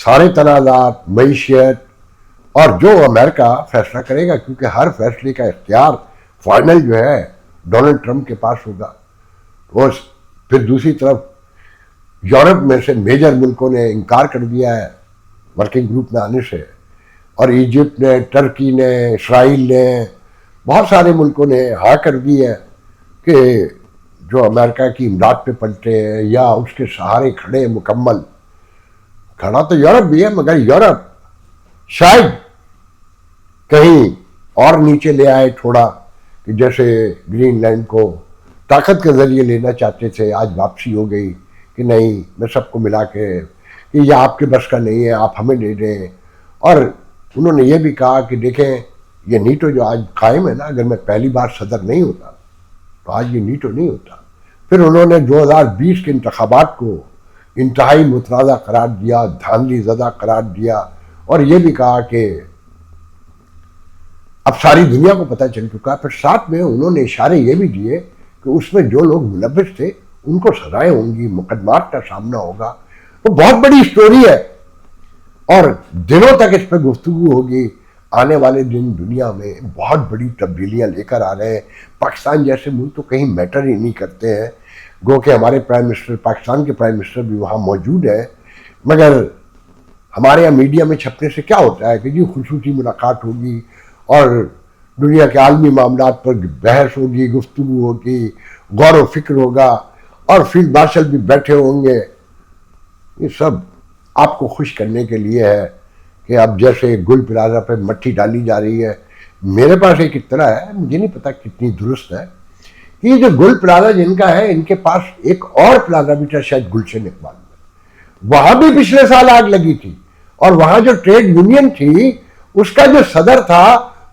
سارے تنازعات، معیشت، اور جو امریکہ فیصلہ کرے گا، کیونکہ ہر فیصلے کا اختیار فائنل جو ہے ڈونلڈ ٹرمپ کے پاس ہوگا. اور پھر دوسری طرف یورپ میں سے میجر ملکوں نے انکار کر دیا ہے ورکنگ گروپ میں آنے سے، اور ایجپٹ نے، ٹرکی نے، اسرائیل نے، بہت سارے ملکوں نے ہاں کر دی ہے کہ جو امریکہ کی امداد پہ پلٹے ہیں یا اس کے سہارے کھڑے ہیں مکمل. کھڑا تو یورپ بھی ہے، مگر یورپ شاید کہیں اور نیچے لے آئے تھوڑا، کہ جیسے گرین لینڈ کو طاقت کے ذریعے لینا چاہتے تھے، آج واپسی ہو گئی کہ نہیں، میں سب کو ملا کے کہ یہ آپ کے بس کا نہیں ہے، آپ ہمیں دے دیں. اور انہوں نے یہ بھی کہا کہ دیکھیں یہ نیٹو جو آج قائم ہے نا، اگر میں پہلی بار صدر نہیں ہوتا تو آج یہ نیٹو نہیں ہوتا. پھر انہوں نے 2020 کے انتخابات کو انتہائی متنازع قرار دیا، دھاندلی زدہ قرار دیا، اور یہ بھی کہا کہ اب ساری دنیا کو پتہ چل چکا. پھر ساتھ میں انہوں نے اشارے یہ بھی دیے کہ اس میں جو لوگ ملوث تھے ان کو سزائیں ہوں گی، مقدمات کا سامنا ہوگا. وہ بہت بڑی سٹوری ہے اور دنوں تک اس پہ گفتگو ہوگی. آنے والے دن دنیا میں بہت بڑی تبدیلیاں لے کر آ رہے ہیں. پاکستان جیسے ملک تو کہیں میٹر ہی نہیں کرتے ہیں، گو کہ ہمارے پرائم منسٹر، پاکستان کے پرائم منسٹر بھی وہاں موجود ہیں، مگر ہمارے یہاں میڈیا میں چھپنے سے کیا ہوتا ہے کہ جی خصوصی ملاقات ہوگی اور دنیا کے عالمی معاملات پر بحث ہوگی، گفتگو ہوگی، غور و فکر ہوگا، اور فیلڈ مارشل بھی بیٹھے ہوں گے. یہ سب آپ کو خوش کرنے کے لیے ہے کہ اب جیسے گل پلازا پہ مٹی ڈالی جا رہی ہے. میرے پاس ایک اطلاع ہے، مجھے نہیں پتا کتنی درست ہے، کہ یہ جو گل پلازا جن کا ہے، ان کے پاس ایک اور پلازا بھی تھا شاید گلشن اقبال میں، وہاں بھی پچھلے سال آگ لگی تھی، اور وہاں جو ٹریڈ یونین تھی اس کا جو صدر تھا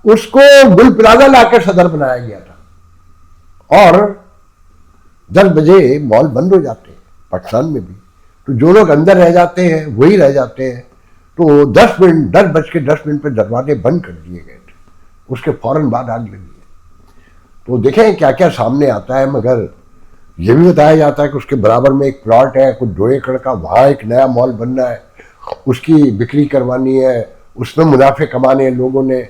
اس کو گل پلازا لا کے صدر بنایا گیا تھا. اور 10 بجے مال بند ہو جاتے ہیں پاکستان میں بھی، تو جو لوگ اندر رہ جاتے ہیں وہی رہ جاتے ہیں. تو 10:10 پہ دروازے بند کر دیے گئے تھے، اس کے فوراً بعد آگ لگی ہے. تو دیکھیں کیا کیا سامنے آتا ہے. مگر یہ بھی بتایا جاتا ہے کہ اس کے برابر میں ایک پلاٹ ہے کچھ 2 ایکڑ کا، وہاں ایک نیا مال بننا ہے، اس کی بکری کروانی ہے، اس میں منافع کمانے ہیں لوگوں نے.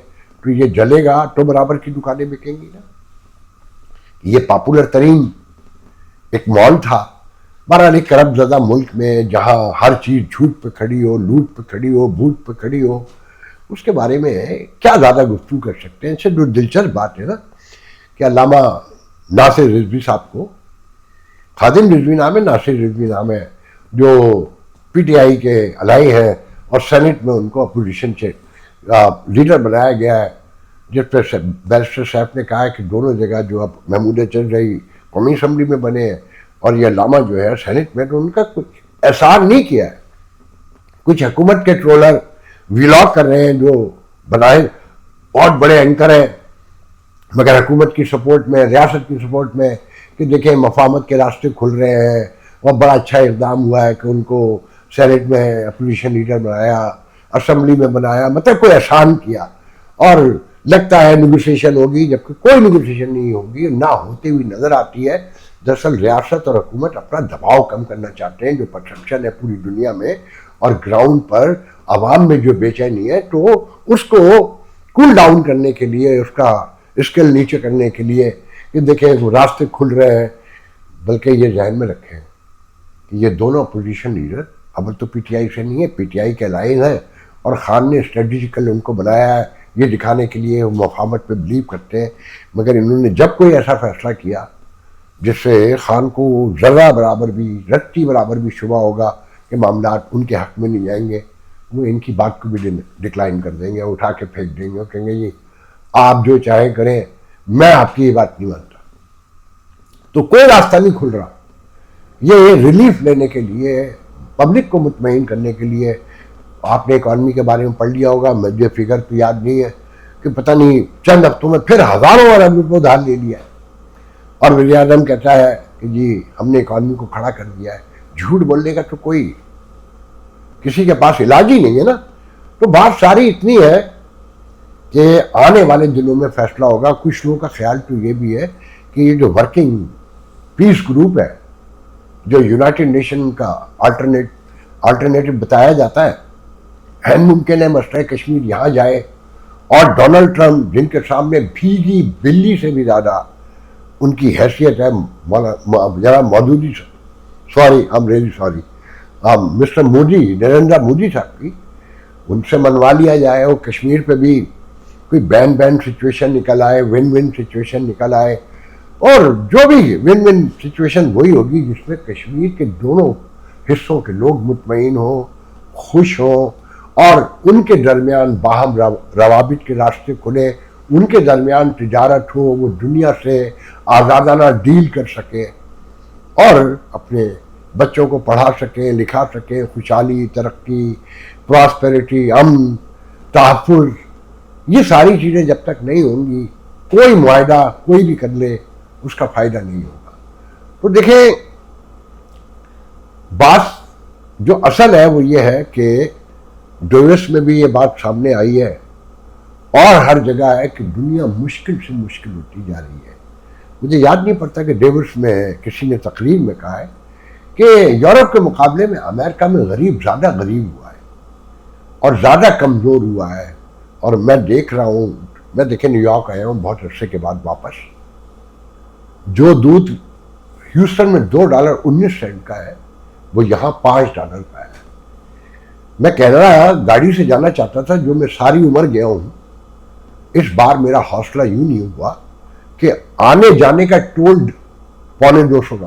تو یہ جلے گا تو برابر کی دکانیں بکیں گی نا. یہ پاپولر ترین ایک مال تھا. بہرحال ایک کرب زدہ ملک میں جہاں ہر چیز جھوٹ پہ کھڑی ہو، لوٹ پہ کھڑی ہو، بھوت پہ کھڑی ہو، اس کے بارے میں کیا زیادہ گفتگو کر سکتے ہیں. اس سے جو دلچسپ بات ہے نا کہ علامہ ناصر رضوی صاحب کو، خادم رضوی نام ہے، ناصر رضوی نام ہے، جو پی ٹی آئی کے الائی ہیں، اور سینٹ میں ان کو اپوزیشن سے لیڈر بنایا گیا ہے، جس پہ بیرسٹر صاحب نے کہا ہے کہ دونوں جگہ جو اب محمود چل رہی قومی اسمبلی میں بنے ہیں اور یہ علامہ جو ہے سینٹ میں، تو ان کا کچھ احسان نہیں کیا ہے. کچھ حکومت کے ٹرولر ویلاگ کر رہے ہیں جو بنائے بہت بڑے اینکر ہیں، مگر حکومت کی سپورٹ میں، ریاست کی سپورٹ میں، کہ دیکھیں مفاہمت کے راستے کھل رہے ہیں، اور بڑا اچھا اقدام ہوا ہے کہ ان کو سینٹ میں اپوزیشن لیڈر بنایا، اسمبلی میں بنایا، مطلب کوئی احسان کیا. اور لگتا ہے نیگوشیشن ہوگی، جبکہ کوئی نیگوشیشن نہیں ہوگی، نہ ہوتی ہوئی نظر آتی ہے. دراصل ریاست اور حکومت اپنا دباؤ کم کرنا چاہتے ہیں، جو پرسپشن ہے پوری دنیا میں اور گراؤنڈ پر عوام میں جو بے چینی ہے، تو اس کو کول ڈاؤن کرنے کے لیے، اس کا اسکیل نیچے کرنے کے لیے کہ دیکھیں وہ راستے کھل رہے ہیں. بلکہ یہ ذہن میں رکھیں کہ یہ دونوں اپوزیشن لیڈر اب تو پی ٹی آئی سے نہیں ہے، پی ٹی آئی کے لائن ہیں، اور خان نے اسٹریٹجیکل ان کو بنایا ہے یہ دکھانے کے لیے وہ مفاہمت پہ بلیو کرتے ہیں. مگر انہوں نے جب کوئی ایسا فیصلہ کیا جس سے خان کو ذرہ برابر بھی، رتی برابر بھی شبہ ہوگا کہ معاملات ان کے حق میں نہیں جائیں گے، وہ ان کی بات کو بھی ڈکلائن کر دیں گے، اٹھا کے پھینک دیں گے، اور کہیں گے جی آپ جو چاہیں کریں، میں آپ کی یہ بات نہیں مانتا. تو کوئی راستہ نہیں کھل رہا. یہ ریلیف لینے کے لیے، پبلک کو مطمئن کرنے کے لیے، آپ نے اکانومی کے بارے میں پڑھ لیا ہوگا، مجھے فگر تو یاد نہیں ہے، کہ پتہ نہیں چند ہفتوں میں پھر ہزاروں ارب روپے ادھار لے لیا ہے، اور وزیر اعظم کہتا ہے کہ جی ہم نے اکانومی کو کھڑا کر دیا ہے. جھوٹ بولنے کا تو کوئی کسی کے پاس علاج ہی نہیں ہے نا. تو بات ساری اتنی ہے کہ آنے والے دنوں میں فیصلہ ہوگا. کچھ لوگوں کا خیال تو یہ بھی ہے کہ یہ جو ورکنگ پیس گروپ ہے، جو یونائٹڈ نیشن کا آلٹرنیٹو بتایا جاتا ہے، ہے ممکن ہے مسئلہ کشمیر یہاں جائے اور ڈونلڈ ٹرمپ جن کے سامنے بھیگی بلی سے بھی زیادہ ان کی حیثیت ہے ذرا مودودی سوری مسٹر مودی نریندر مودی صاحب کی، ان سے منوا لیا جائے اور کشمیر پہ بھی کوئی بین سچویشن نکل آئے، ون سچویشن نکل آئے، اور جو بھی ون سچویشن وہی ہوگی جس میں کشمیر کے دونوں حصوں کے لوگ مطمئن ہوں، خوش ہوں، اور ان کے درمیان باہم روابط کے راستے کھلے، ان کے درمیان تجارت ہو، وہ دنیا سے آزادانہ ڈیل کر سکے اور اپنے بچوں کو پڑھا سکیں، لکھا سکیں، خوشحالی، ترقی، پراسپیرٹی، امن، تحفظ، یہ ساری چیزیں جب تک نہیں ہوں گی کوئی معاہدہ کوئی بھی کر لے اس کا فائدہ نہیں ہوگا۔ تو دیکھیں بات جو اصل ہے وہ یہ ہے کہ ڈیوس میں بھی یہ بات سامنے آئی ہے اور ہر جگہ ہے کہ دنیا مشکل سے مشکل ہوتی جا رہی ہے۔ مجھے یاد نہیں پڑتا کہ ڈیوس میں کسی نے تقریر میں کہا ہے کہ یورپ کے مقابلے میں امریکہ میں غریب زیادہ غریب ہوا ہے اور زیادہ کمزور ہوا ہے، اور میں دیکھ رہا ہوں، میں دیکھیں نیو یارک آیا ہوں بہت عرصے کے بعد واپس، جو دودھ ہیوسٹن میں $2.19 کا ہے وہ یہاں $5 کا ہے۔ میں کینیڈا گاڑی سے جانا چاہتا تھا، جو میں ساری عمر گیا ہوں، اس بار میرا حوصلہ یوں نہیں ہوا کہ آنے جانے کا ٹول $250 ہے،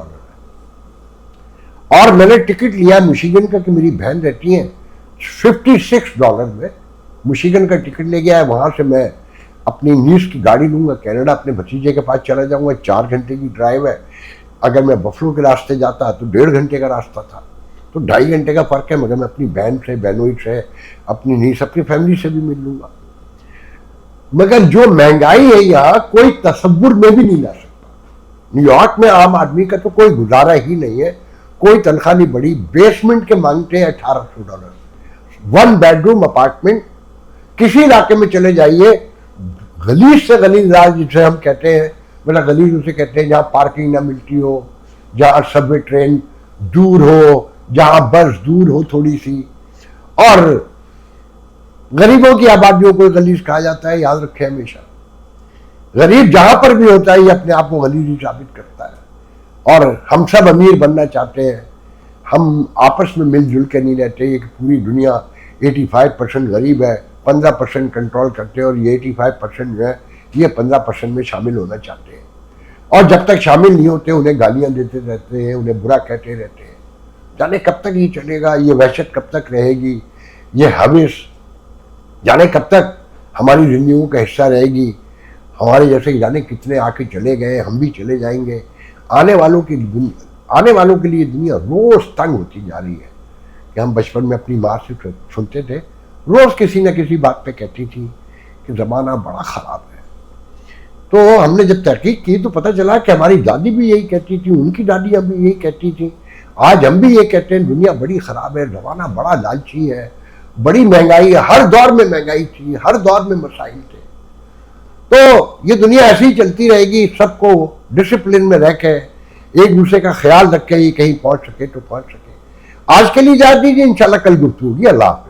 اور میں نے ٹکٹ لیا مشیگن کا کہ میری بہن رہتی ہیں $56 میں، مشیگن کا ٹکٹ لے گیا ہے، وہاں سے میں اپنی نیس کی گاڑی لوں گا کینیڈا، اپنے بھتیجے کے پاس چلا جاؤں گا، 4 گھنٹے کی ڈرائیو ہے، اگر میں بفلو کے راستے جاتا تو 1.5 گھنٹے کا راستہ تھا، تو 2.5 گھنٹے کا فرق ہے، مگر میں اپنی بہن سے، بہنوئی سے، اپنی نیس، اپنی فیملی سے بھی مل لوں گا۔ مگر جو مہنگائی ہے یہاں کوئی تصور میں بھی نہیں لا سکتا۔ نیو یارک میں عام آدمی کا تو کوئی گزارا ہی نہیں ہے، کوئی تنخواہ نہیں بڑی، بیسمنٹ کے مانگتے ہیں $1800، 1 بیڈروم اپارٹمنٹ۔ کسی علاقے میں چلے جائیے، غلیظ سے غلیظ راج جسے ہم کہتے ہیں، مطلب غلیظ اسے کہتے ہیں جہاں پارکنگ نہ ملتی ہو، جہاں سب وے ٹرین دور ہو، جہاں بس دور ہو تھوڑی سی، اور غریبوں کی آبادیوں کو غلیظ کہا جاتا ہے، یاد رکھیں ہمیشہ۔ غریب جہاں پر بھی ہوتا ہے یہ اپنے آپ کو غلیظ ہی ثابت کرتا ہے، اور ہم سب امیر بننا چاہتے ہیں، ہم آپس میں مل جل کے نہیں رہتے، یہ کہ پوری دنیا 85% غریب ہے، 15% کنٹرول کرتے ہیں، اور یہ 85% جو ہے یہ 15% میں شامل ہونا چاہتے ہیں، اور جب تک شامل نہیں ہوتے انہیں گالیاں دیتے رہتے ہیں، انہیں برا کہتے رہتے ہیں۔ جانے کب تک یہ چلے گا، یہ وحشت کب تک رہے گی، یہ حوث جانے کب تک ہماری زندگیوں کا حصہ رہے گی، ہمارے جیسے جانے کتنے آ کے چلے گئے، ہم بھی چلے جائیں گے۔ آنے والوں کے لیے دنیا روز تنگ ہوتی جا رہی ہے، کہ ہم بچپن میں اپنی ماں سے سنتے تھے، روز کسی نہ کسی بات پہ کہتی تھی کہ زمانہ بڑا خراب ہے۔ تو ہم نے جب تحقیق کی تو پتہ چلا کہ ہماری دادی بھی یہی کہتی تھی، ان کی دادیاں بھی یہی کہتی تھیں، آج ہم بھی یہ کہتے ہیں دنیا بڑی خراب ہے، زمانہ بڑا لالچی ہے، بڑی مہنگائی ہے، ہر دور میں مہنگائی تھی، ہر دور میں مسائل تھے۔ تو یہ دنیا ایسی ہی چلتی رہے گی، سب کو ڈسپلن میں رہ کے ایک دوسرے کا خیال رکھ کے ہی کہیں پہنچ سکے تو پہنچ سکے۔ آج کے لیے اجازت دیجیے، انشاءاللہ کل گفتگو ہوگی۔ اللہ حافظ۔